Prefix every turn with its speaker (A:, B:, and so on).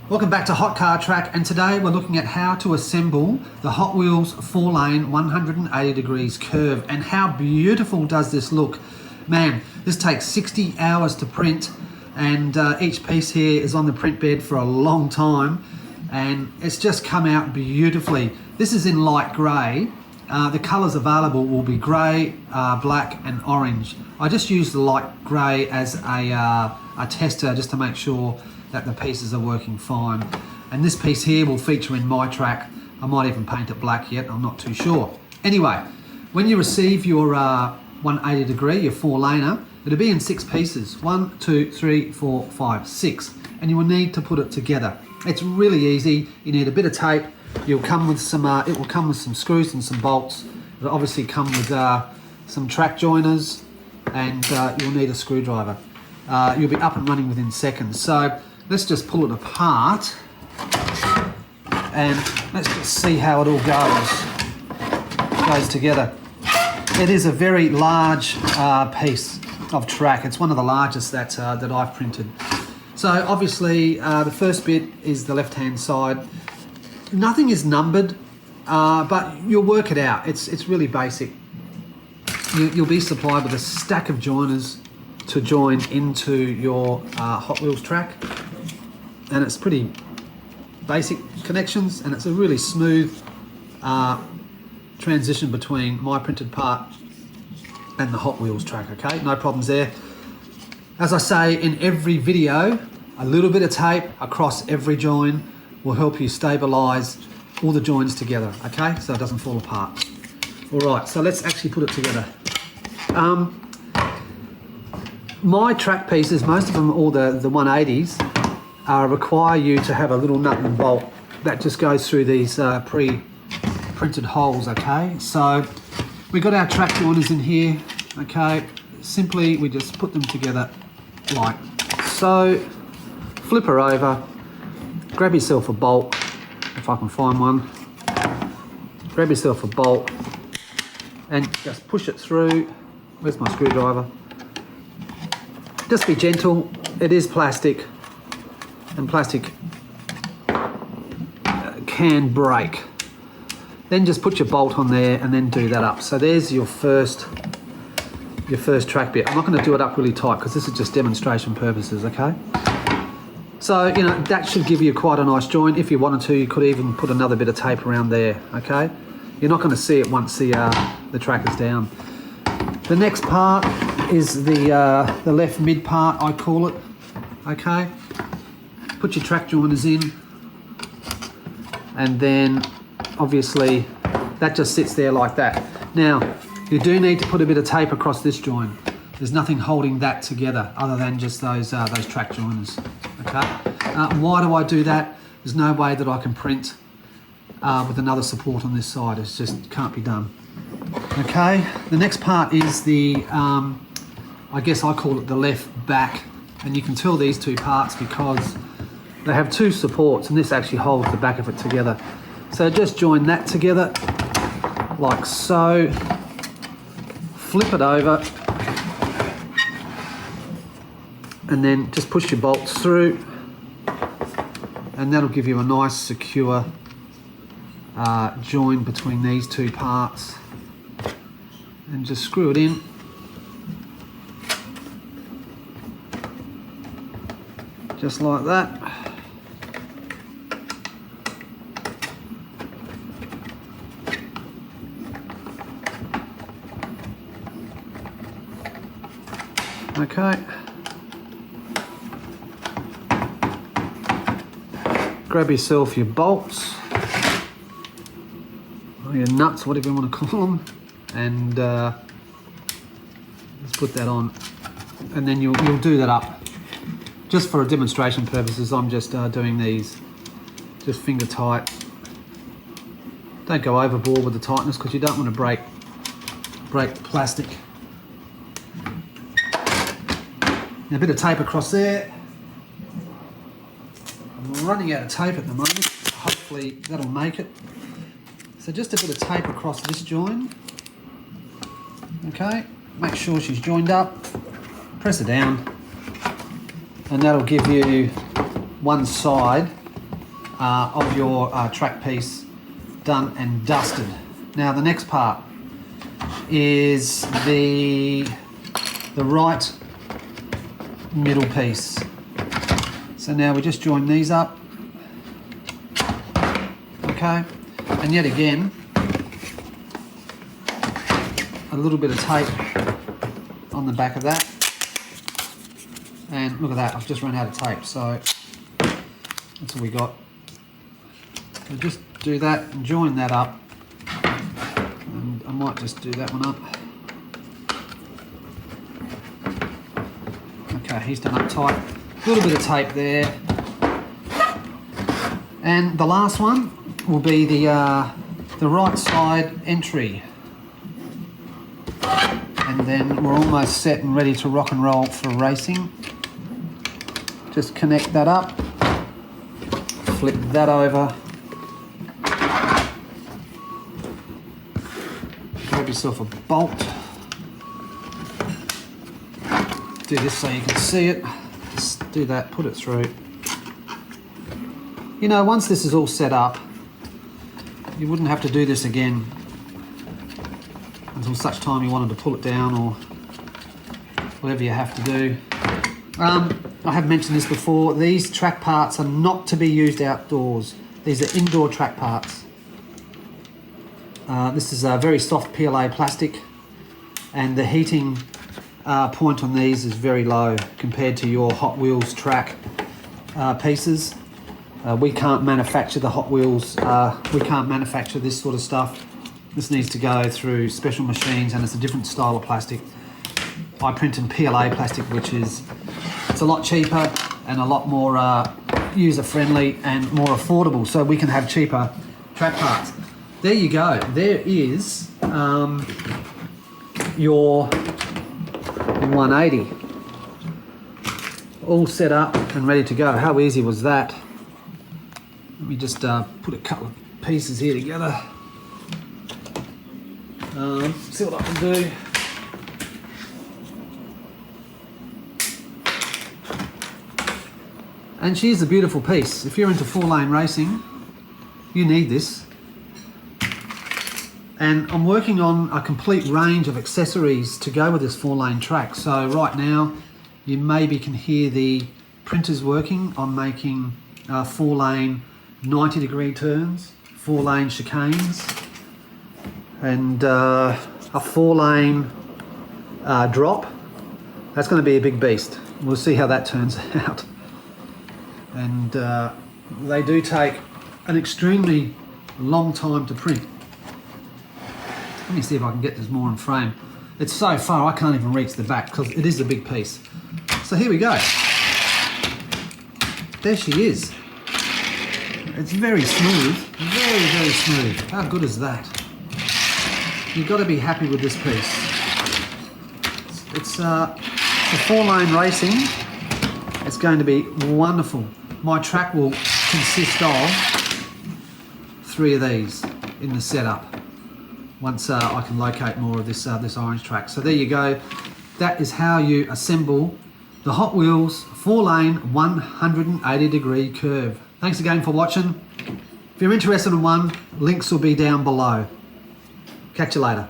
A: Welcome back to Hot Car Track, and today we're looking at how to assemble the Hot Wheels 4-lane 180 degrees curve. And how beautiful does this look? Man, this takes 60 hours to print, and each piece here is on the print bed for a long time, and it's just come out beautifully. This is in light grey. The colours available will be grey, black and orange. I just used the light grey as a tester just to make sure that the pieces are working fine. And this piece here will feature in my track. I might even paint it black yet, I'm not too sure. Anyway, when you receive your 180 degree, your 4-laner, it'll be in 6 pieces. 1, 2, 3, 4, 5, 6. And you will need to put it together. It's really easy. You need a bit of tape. You'll come with some, it will come with some screws and some bolts. It'll obviously come with some track joiners, and you'll need a screwdriver. You'll be up and running within seconds. So let's just pull it apart and let's just see how it all goes together. It is a very large piece of track. It's one of the largest that I've printed. So obviously the first bit is the left-hand side. Nothing is numbered, but you'll work it out. It's really basic. You'll be supplied with a stack of joiners to join into your Hot Wheels track, and it's pretty basic connections, and it's a really smooth transition between my printed part and the Hot Wheels track. Okay, no problems there. As I say in every video, a little bit of tape across every join will help you stabilize all the joins together, okay, so it doesn't fall apart. All right, so let's actually put it together. My track pieces, most of them, all the 180s, require you to have a little nut and bolt that just goes through these pre-printed holes, okay? So we got our track joiners in here, okay? Simply, we just put them together like so. Flip her over, grab yourself a bolt, if I can find one. Grab yourself a bolt and just push it through. Where's my screwdriver? Just be gentle. It is plastic, and plastic can break. Then just put your bolt on there and then do that up. So there's your first track bit. I'm not going to do it up really tight because this is just demonstration purposes, okay? So, you know, that should give you quite a nice join. If you wanted to, you could even put another bit of tape around there, okay? You're not going to see it once the track is down. The next part is the left mid part, I call it, okay? Put your track joiners in, and then obviously that just sits there like that. Now, you do need to put a bit of tape across this join. There's nothing holding that together other than just those track joiners, okay? Why do I do that? There's no way that I can print with another support on this side. It just can't be done. Okay, the next part is the, I guess I call it the left back, and you can tell these two parts because they have 2 supports, and this actually holds the back of it together. So just join that together like so, flip it over, and then just push your bolts through, and that'll give you a nice secure join between these 2 parts. And just screw it in. Just like that. Okay. Grab yourself your bolts, or your nuts, whatever you want to call them, and let's put that on, and then you'll do that up. Just for demonstration purposes, I'm just doing these just finger tight. Don't go overboard with the tightness because you don't want to break plastic. Now, a bit of tape across there. I'm running out of tape at the moment. Hopefully that'll make it. So just a bit of tape across this join. Okay, make sure she's joined up. Press it down, and that'll give you one side of your track piece done and dusted. Now the next part is the right middle piece. So now we just join these up, okay, and yet again a little bit of tape on the back of that, and look at that, I've just run out of tape, so that's all we got. So just do that and join that up, and I might just do that one up. Okay, he's done up tight. A little bit of tape there. And the last one will be the right side entry. And then we're almost set and ready to rock and roll for racing. Just connect that up, flip that over, grab yourself a bolt, do this so you can see it, just do that, put it through. You know, once this is all set up, you wouldn't have to do this again until such time you wanted to pull it down or whatever you have to do. I have mentioned this before, these track parts are not to be used outdoors. These are indoor track parts. This is a very soft PLA plastic, and the heating point on these is very low compared to your Hot Wheels track pieces. We can't manufacture the Hot Wheels, we can't manufacture this sort of stuff. This needs to go through special machines, and it's a different style of plastic. I print in PLA plastic, which is, it's a lot cheaper and a lot more user-friendly and more affordable, so we can have cheaper track parts. There you go. There is your 180. All set up and ready to go. How easy was that? Let me just put a couple of pieces here together. See what I can do. And she's a beautiful piece. If you're into 4-lane racing, you need this. And I'm working on a complete range of accessories to go with this 4-lane track. So right now, you maybe can hear the printers working on making 4-lane 90-degree turns, 4-lane chicanes, and a 4-lane drop. That's going to be a big beast. We'll see how that turns out. And they do take an extremely long time to print. Let me see if I can get this more in frame. It's so far I can't even reach the back because it is a big piece. So here we go. There she is. It's very smooth, very, very smooth. How good is that? You've got to be happy with this piece. It's for 4-lane racing. It's going to be wonderful. My track will consist of 3 of these in the setup once I can locate more of this orange track. So there you go. That is how you assemble the Hot Wheels 4-lane 180-degree curve. Thanks again for watching. If you're interested in one, links will be down below. Catch you later.